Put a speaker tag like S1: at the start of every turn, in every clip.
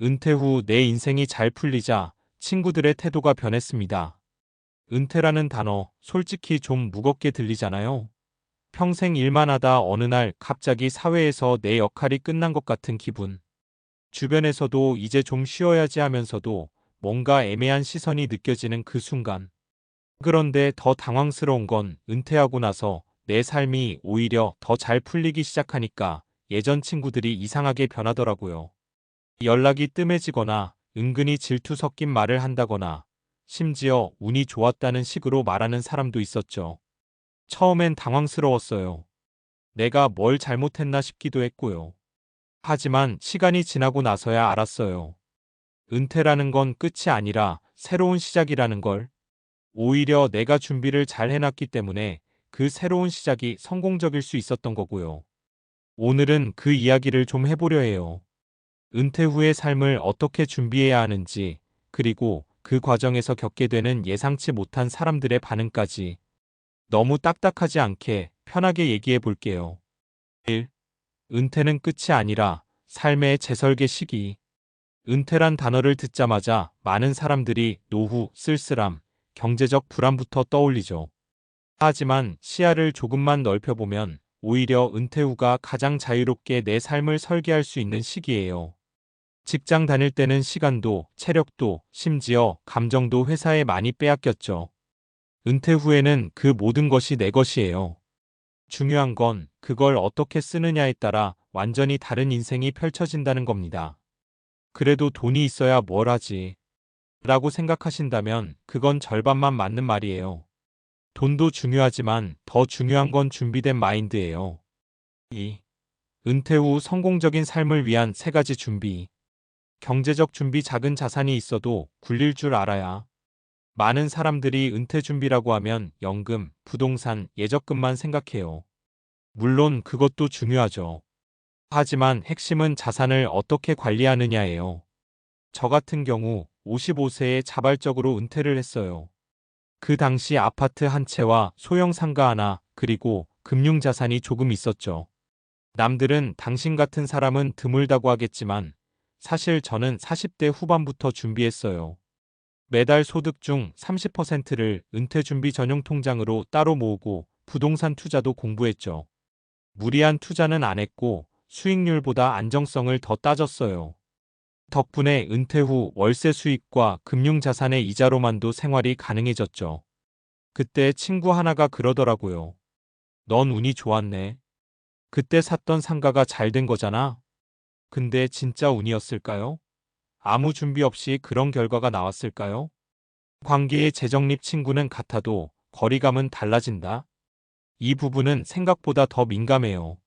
S1: 은퇴 후 내 인생이 잘 풀리자 친구들의 태도가 변했습니다. 은퇴라는 단어, 솔직히 좀 무겁게 들리잖아요. 평생 일만 하다 어느 날 갑자기 사회에서 내 역할이 끝난 것 같은 기분. 주변에서도 이제 좀 쉬어야지 하면서도 뭔가 애매한 시선이 느껴지는 그 순간. 그런데 더 당황스러운 건 은퇴하고 나서 내 삶이 오히려 더 잘 풀리기 시작하니까 예전 친구들이 이상하게 변하더라고요. 연락이 뜸해지거나 은근히 질투 섞인 말을 한다거나 심지어 운이 좋았다는 식으로 말하는 사람도 있었죠. 처음엔 당황스러웠어요. 내가 뭘 잘못했나 싶기도 했고요. 하지만 시간이 지나고 나서야 알았어요. 은퇴라는 건 끝이 아니라 새로운 시작이라는 걸. 오히려 내가 준비를 잘 해놨기 때문에 그 새로운 시작이 성공적일 수 있었던 거고요. 오늘은 그 이야기를 좀 해보려 해요. 은퇴 후의 삶을 어떻게 준비해야 하는지, 그리고 그 과정에서 겪게 되는 예상치 못한 사람들의 반응까지 너무 딱딱하지 않게 편하게 얘기해 볼게요. 1. 은퇴는 끝이 아니라 삶의 재설계 시기. 은퇴란 단어를 듣자마자 많은 사람들이 노후, 쓸쓸함, 경제적 불안부터 떠올리죠. 하지만 시야를 조금만 넓혀보면 오히려 은퇴 후가 가장 자유롭게 내 삶을 설계할 수 있는 시기예요. 직장 다닐 때는 시간도, 체력도, 심지어 감정도 회사에 많이 빼앗겼죠. 은퇴 후에는 그 모든 것이 내 것이에요. 중요한 건 그걸 어떻게 쓰느냐에 따라 완전히 다른 인생이 펼쳐진다는 겁니다. 그래도 돈이 있어야 뭘 하지? 라고 생각하신다면 그건 절반만 맞는 말이에요. 돈도 중요하지만 더 중요한 건 준비된 마인드예요. 2. 은퇴 후 성공적인 삶을 위한 3가지 준비. 경제적 준비. 작은 자산이 있어도 굴릴 줄 알아야. 많은 사람들이 은퇴 준비라고 하면 연금, 부동산, 예적금만 생각해요. 물론 그것도 중요하죠. 하지만 핵심은 자산을 어떻게 관리하느냐예요. 저 같은 경우 55세에 자발적으로 은퇴를 했어요. 그 당시 아파트 한 채와 소형 상가 하나, 그리고 금융자산이 조금 있었죠. 남들은 당신 같은 사람은 드물다고 하겠지만 사실 저는 40대 후반부터 준비했어요. 매달 소득 중 30%를 은퇴 준비 전용 통장으로 따로 모으고 부동산 투자도 공부했죠. 무리한 투자는 안 했고 수익률보다 안정성을 더 따졌어요. 덕분에 은퇴 후 월세 수익과 금융자산의 이자로만도 생활이 가능해졌죠. 그때 친구 하나가 그러더라고요. 넌 운이 좋았네. 그때 샀던 상가가 잘 된 거잖아. 근데 진짜 운이었을까요? 아무 준비 없이 그런 결과가 나왔을까요? 관계의 재정립. 친구는 같아도 거리감은 달라진다. 이 부분은 생각보다 더 민감해요.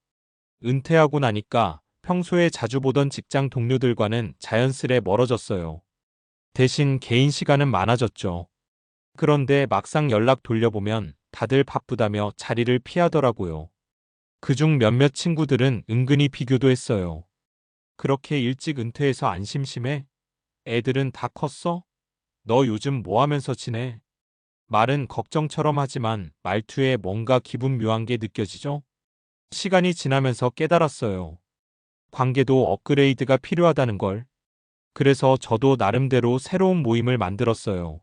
S1: 은퇴하고 나니까 평소에 자주 보던 직장 동료들과는 자연스레 멀어졌어요. 대신 개인 시간은 많아졌죠. 그런데 막상 연락 돌려보면 다들 바쁘다며 자리를 피하더라고요. 그중 몇몇 친구들은 은근히 비교도 했어요. 그렇게 일찍 은퇴해서 안 심심해? 애들은 다 컸어? 너 요즘 뭐 하면서 지내? 말은 걱정처럼 하지만 말투에 뭔가 기분 묘한 게 느껴지죠? 시간이 지나면서 깨달았어요. 관계도 업그레이드가 필요하다는 걸. 그래서 저도 나름대로 새로운 모임을 만들었어요.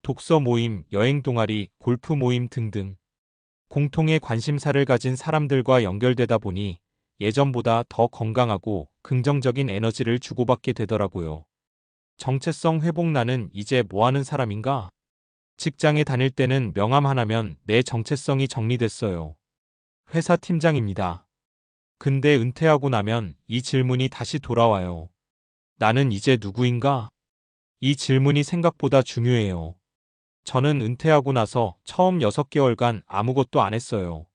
S1: 독서 모임, 여행 동아리, 골프 모임 등등. 공통의 관심사를 가진 사람들과 연결되다 보니 예전보다 더 건강하고 긍정적인 에너지를 주고받게 되더라고요. 정체성 회복. 나는 이제 뭐 하는 사람인가? 직장에 다닐 때는 명함 하나면 내 정체성이 정리됐어요. 회사 팀장입니다. 근데 은퇴하고 나면 이 질문이 다시 돌아와요. 나는 이제 누구인가? 이 질문이 생각보다 중요해요. 저는 은퇴하고 나서 처음 6개월간 아무것도 안 했어요.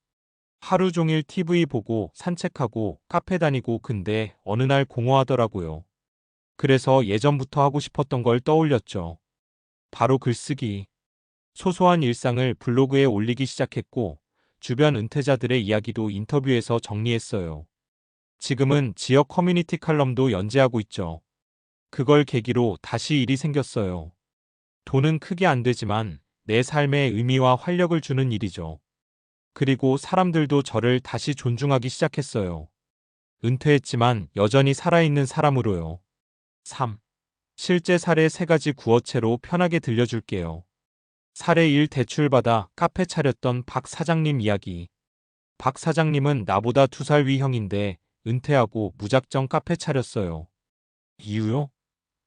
S1: 하루 종일 TV 보고 산책하고 카페 다니고. 근데 어느 날 공허하더라고요. 그래서 예전부터 하고 싶었던 걸 떠올렸죠. 바로 글쓰기. 소소한 일상을 블로그에 올리기 시작했고 주변 은퇴자들의 이야기도 인터뷰에서 정리했어요. 지금은 지역 커뮤니티 칼럼도 연재하고 있죠. 그걸 계기로 다시 일이 생겼어요. 돈은 크게 안 되지만 내 삶에 의미와 활력을 주는 일이죠. 그리고 사람들도 저를 다시 존중하기 시작했어요. 은퇴했지만 여전히 살아있는 사람으로요. 3. 실제 사례 3가지 구어체로 편하게 들려줄게요. 사례 1 대출받아 카페 차렸던 박 사장님 이야기. 박 사장님은 나보다 2살 위 형인데 은퇴하고 무작정 카페 차렸어요. 이유요?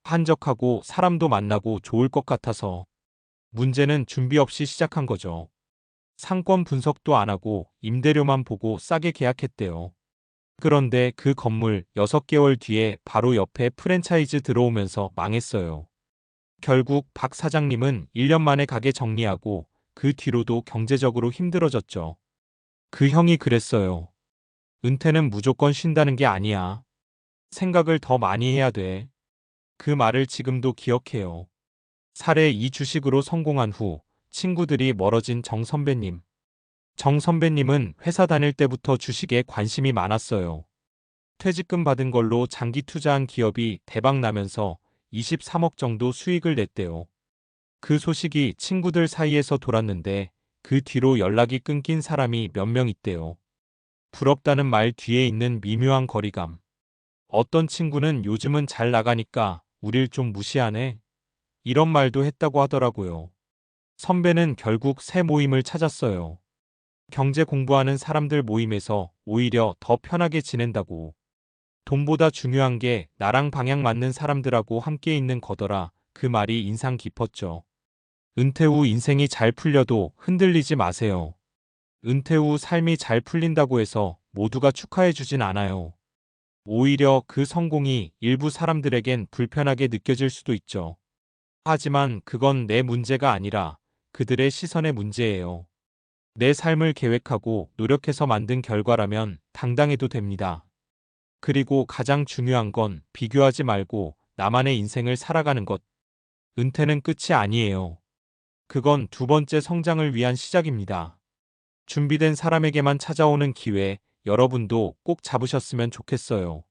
S1: 한적하고 사람도 만나고 좋을 것 같아서. 문제는 준비 없이 시작한 거죠. 상권 분석도 안 하고 임대료만 보고 싸게 계약했대요. 그런데 그 건물 6개월 뒤에 바로 옆에 프랜차이즈 들어오면서 망했어요. 결국 박 사장님은 1년 만에 가게 정리하고 그 뒤로도 경제적으로 힘들어졌죠. 그 형이 그랬어요. 은퇴는 무조건 쉰다는 게 아니야. 생각을 더 많이 해야 돼. 그 말을 지금도 기억해요. 사례 2 주식으로 성공한 후 친구들이 멀어진 정 선배님. 정 선배님은 회사 다닐 때부터 주식에 관심이 많았어요. 퇴직금 받은 걸로 장기 투자한 기업이 대박 나면서 23억 정도 수익을 냈대요. 그 소식이 친구들 사이에서 돌았는데 그 뒤로 연락이 끊긴 사람이 몇 명 있대요. 부럽다는 말 뒤에 있는 미묘한 거리감. 어떤 친구는 요즘은 잘 나가니까 우릴 좀 무시하네. 이런 말도 했다고 하더라고요. 선배는 결국 새 모임을 찾았어요. 경제 공부하는 사람들 모임에서 오히려 더 편하게 지낸다고. 돈보다 중요한 게 나랑 방향 맞는 사람들하고 함께 있는 거더라. 그 말이 인상 깊었죠. 은퇴 후 인생이 잘 풀려도 흔들리지 마세요. 은퇴 후 삶이 잘 풀린다고 해서 모두가 축하해 주진 않아요. 오히려 그 성공이 일부 사람들에겐 불편하게 느껴질 수도 있죠. 하지만 그건 내 문제가 아니라 그들의 시선의 문제예요. 내 삶을 계획하고 노력해서 만든 결과라면 당당해도 됩니다. 그리고 가장 중요한 건 비교하지 말고 나만의 인생을 살아가는 것. 은퇴는 끝이 아니에요. 그건 2번째 성장을 위한 시작입니다. 준비된 사람에게만 찾아오는 기회, 여러분도 꼭 잡으셨으면 좋겠어요.